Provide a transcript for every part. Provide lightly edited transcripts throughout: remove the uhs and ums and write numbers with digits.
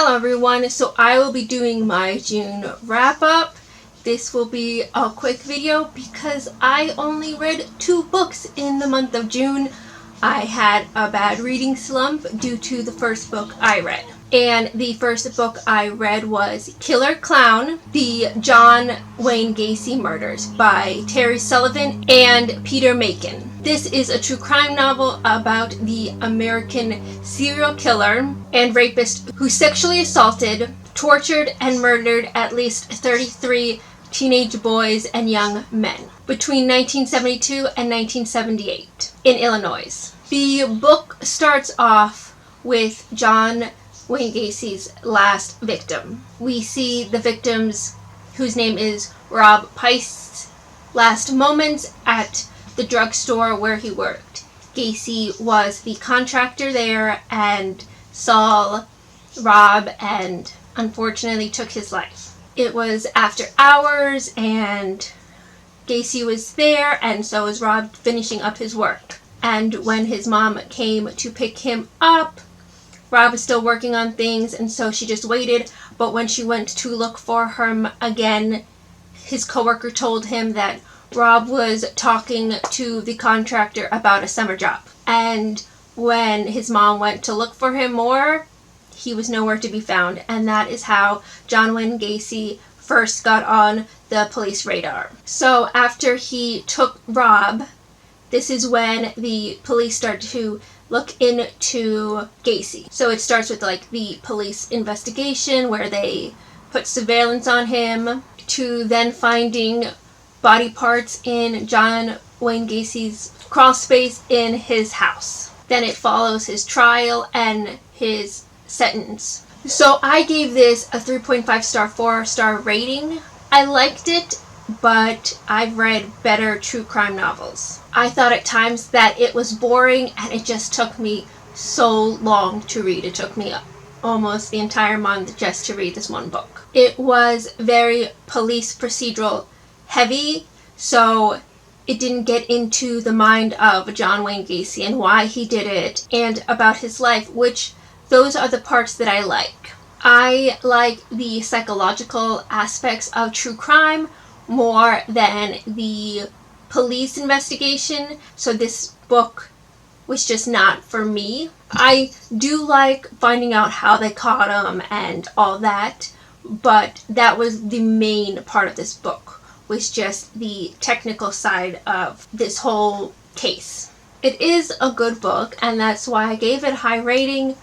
Hello everyone, so I will be doing my June wrap up. This will be a quick video because I only read 2 books in the month of June. I had a bad reading slump due to the first book I read. And the first book I read was Killer Klown, The John Wayne Gacy Murders by Terry Sullivan and Peter Macon. This is a true crime novel about the American serial killer and rapist who sexually assaulted, tortured, and murdered at least 33 teenage boys and young men between 1972 and 1978 in Illinois. The book starts off with John Wayne Gacy's last victim. We see the victim's, whose name is Rob Pice's, last moments at the drugstore where he worked. Gacy was the contractor there and saw Rob and unfortunately took his life. It was after hours and Gacy was there, and so was Rob finishing up his work. And when his mom came to pick him up, Rob was still working on things, and so she just waited. But when she went to look for him again, his coworker told him that Rob was talking to the contractor about a summer job. And when his mom went to look for him more, he was nowhere to be found. And that is how John Wayne Gacy first got on the police radar. So after he took Rob, this is when the police started to look into Gacy. So it starts with the police investigation where they put surveillance on him, to then finding body parts in John Wayne Gacy's crawl space in his house. Then it follows his trial and his sentence. So I gave this a 3.5 star, 4-star rating. I liked it, but I've read better true crime novels. I thought at times that it was boring and it just took me so long to read. It took me almost the entire month just to read this one book. It was very police procedural heavy, so it didn't get into the mind of John Wayne Gacy and why he did it and about his life, which those are the parts that I like. I like the psychological aspects of true crime more than the police investigation, so this book was just not for me. I do like finding out how they caught him and all that, but that was the main part of this book, was just the technical side of this whole case. It is a good book, and that's why I gave it a high rating,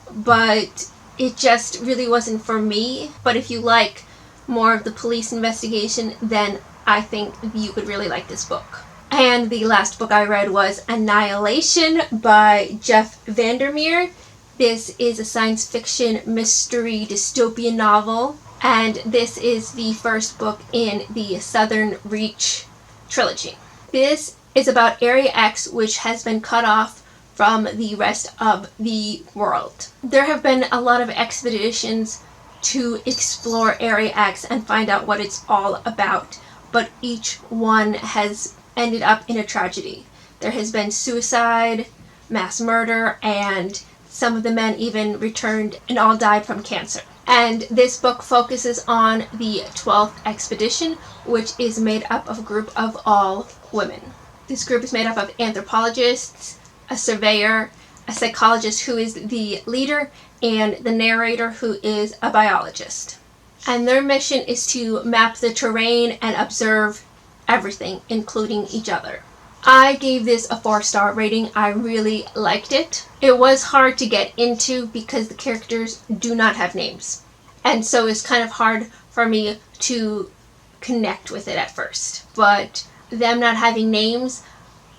but it just really wasn't for me. But if you like more of the police investigation, then I think you would really like this book. And the last book I read was Annihilation by Jeff Vandermeer. This is a science fiction mystery dystopian novel, and this is the first book in the Southern Reach trilogy. This is about Area X, which has been cut off from the rest of the world. There have been a lot of expeditions to explore Area X and find out what it's all about, but each one has ended up in a tragedy. There has been suicide, mass murder, and some of the men even returned and all died from cancer. And this book focuses on the 12th expedition, which is made up of a group of all women. This group is made up of anthropologists, a surveyor, a psychologist who is the leader, and the narrator who is a biologist. And their mission is to map the terrain and observe everything, including each other. I gave this a 4-star rating. I really liked it. It was hard to get into because the characters do not have names, and so it's kind of hard for me to connect with it at first. But them not having names,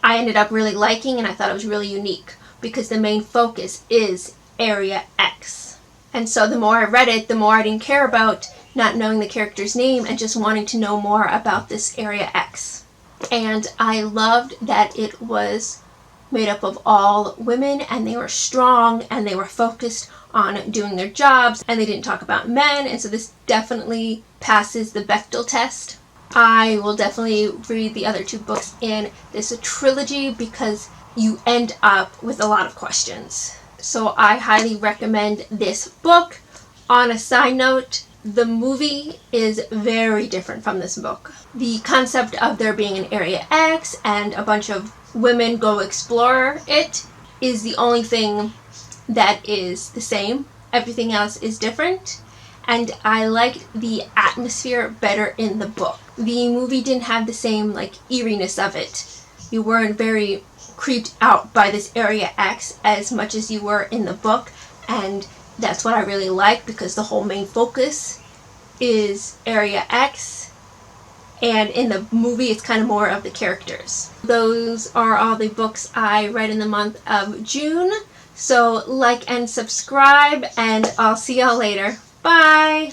I ended up really liking, and I thought it was really unique because the main focus is Area X. And so the more I read it, the more I didn't care about not knowing the character's name and just wanting to know more about this Area X. And I loved that it was made up of all women, and they were strong, and they were focused on doing their jobs, and they didn't talk about men, and so this definitely passes the Bechdel test. I will definitely read the other 2 books in this trilogy because you end up with a lot of questions. So I highly recommend this book. On a side note, the movie is very different from this book. The concept of there being an Area X and a bunch of women go explore it is the only thing that is the same. Everything else is different, and I liked the atmosphere better in the book. The movie didn't have the same eeriness of it. You weren't very creeped out by this Area X as much as you were in the book, and that's what I really like, because the whole main focus is Area X, and in the movie it's kind of more of the characters. Those are all the books I read in the month of June. So like and subscribe, and I'll see y'all later. Bye!